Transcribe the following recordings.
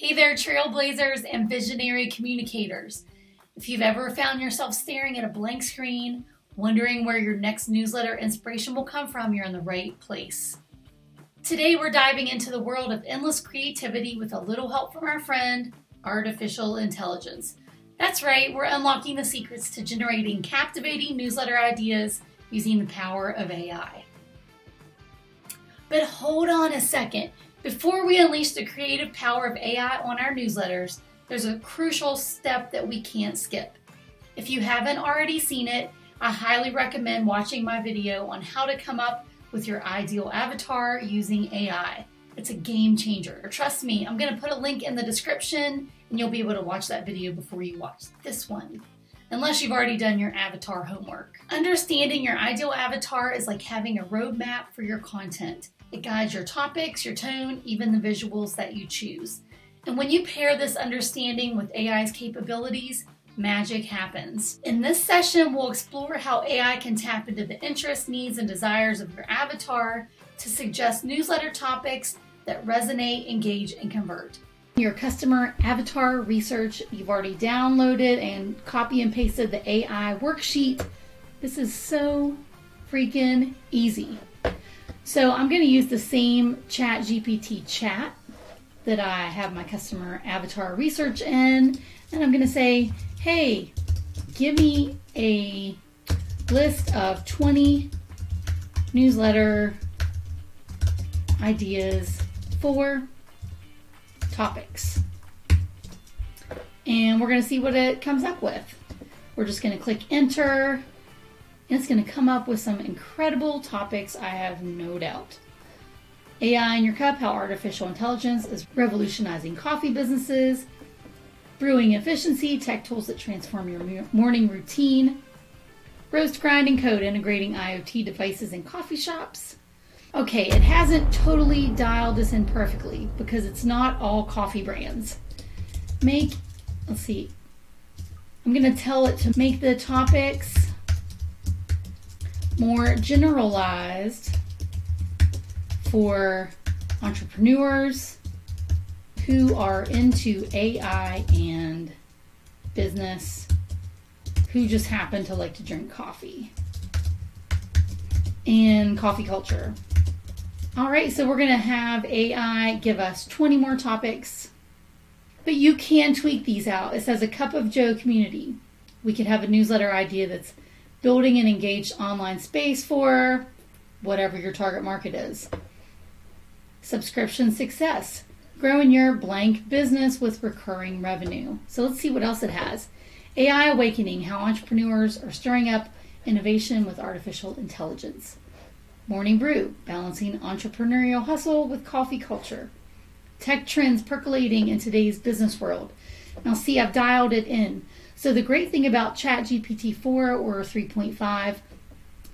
Hey there, trailblazers and visionary communicators. If you've ever found yourself staring at a blank screen, wondering where your next newsletter inspiration will come from, you're in the right place. Today we're diving into the world of endless creativity with a little help from our friend, artificial intelligence. That's right, we're unlocking the secrets to generating captivating newsletter ideas using the power of AI. But hold on a second. Before we unleash the creative power of AI on our newsletters, there's a crucial step that we can't skip. If you haven't already seen it, I highly recommend watching my video on how to come up with your ideal avatar using AI. It's a game changer. Trust me, I'm going to put a link in the description and you'll be able to watch that video before you watch this one, unless you've already done your avatar homework. Understanding your ideal avatar is like having a roadmap for your content. It guides your topics, your tone, even the visuals that you choose. And when you pair this understanding with AI's capabilities, magic happens. In this session, we'll explore how AI can tap into the interests, needs, and desires of your avatar to suggest newsletter topics that resonate, engage, and convert. Your customer avatar research, you've already downloaded and copy and pasted the AI worksheet. This is so freaking easy. So I'm going to use the same ChatGPT chat that I have my customer avatar research in, and I'm going to say, hey, give me a list of 20 newsletter ideas for topics. And we're going to see what it comes up with. We're just going to click enter. And it's going to come up with some incredible topics, I have no doubt. AI in your cup, how artificial intelligence is revolutionizing coffee businesses, brewing efficiency, tech tools that transform your morning routine, roast grinding code integrating IoT devices in coffee shops. Okay, it hasn't totally dialed this in perfectly because it's not all coffee brands. Let's see, I'm going to tell it to make the topics more generalized for entrepreneurs who are into AI and business, who just happen to like to drink coffee and coffee culture. All right, so we're going to have AI give us 20 more topics, but you can tweak these out. It says a cup of Joe community. We could have a newsletter idea that's building an engaged online space for whatever your target market is. Subscription success, growing your blank business with recurring revenue. So let's see what else it has. AI awakening, how entrepreneurs are stirring up innovation with artificial intelligence. Morning brew, balancing entrepreneurial hustle with coffee culture. Tech trends percolating in today's business world. Now see, I've dialed it in. So the great thing about ChatGPT 4 or 3.5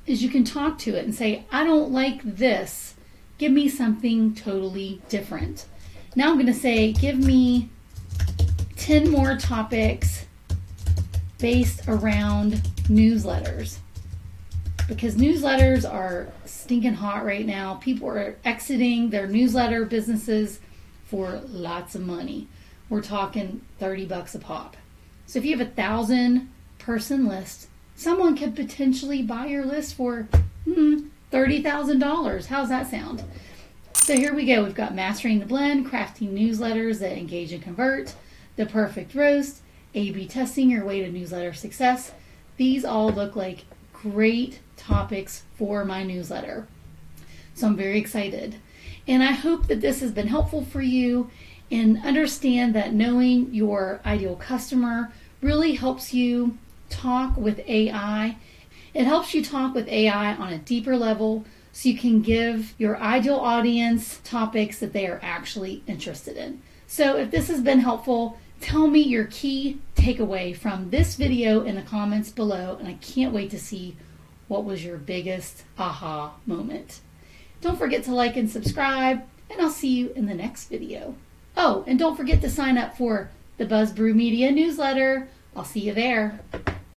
is you can talk to it and say, I don't like this. Give me something totally different. Now I'm going to say, give me 10 more topics based around newsletters. Because newsletters are stinking hot right now. People are exiting their newsletter businesses for lots of money. We're talking $30 a pop. So if you have a 1,000-person list, someone could potentially buy your list for $30,000. How's that sound? So here we go. We've got mastering the blend, crafting newsletters that engage and convert, the perfect roast, A/B testing your way to newsletter success. These all look like great topics for my newsletter. So I'm very excited. And I hope that this has been helpful for you. And understand that knowing your ideal customer really helps you talk with AI. It helps you talk with AI on a deeper level so you can give your ideal audience topics that they are actually interested in. So if this has been helpful, tell me your key takeaway from this video in the comments below, and I can't wait to see what was your biggest aha moment. Don't forget to like and subscribe, and I'll see you in the next video. Oh, and don't forget to sign up for the Buzz Brew Media newsletter. I'll see you there.